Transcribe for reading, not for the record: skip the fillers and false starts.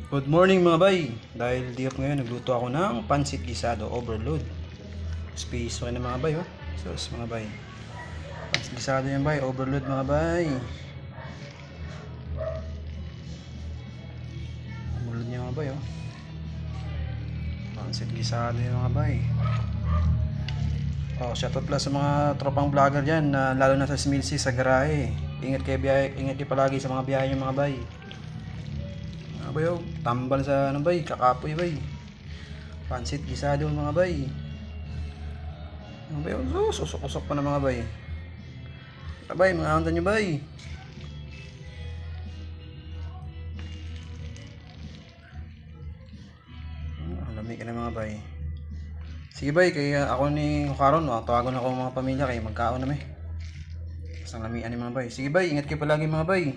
Good morning mga bay. Dahil di up ngayon, nagluto ako ng pansit gisado overload. Space ko na mga bay, oh. Sus mga bay. Pansit gisado yan bay, overload mga bay. Overload niya mga bay, oh. Pansit gisado yan mga bay. Oh, shoutout pala sa mga tropang vlogger dyan, na lalo na sa Smilsy, sa garahe. Ingat kayo palagi sa mga biyahe nyo mga bay. Mga bay, oh, tambal sa ano bay, kakapoy bay. Pansit gisado mga bay. Mga bay, oh, usok-usok pa na mga bay. Bay, mga handa nyo bay. Lamig ka na mga bay. Sige bay, kaya ako ni Karon, tawagan ako mga pamilya kayo magkaon na may. Isang lamian ni mga bay. Sige bay, ingat kayo palagi mga bay.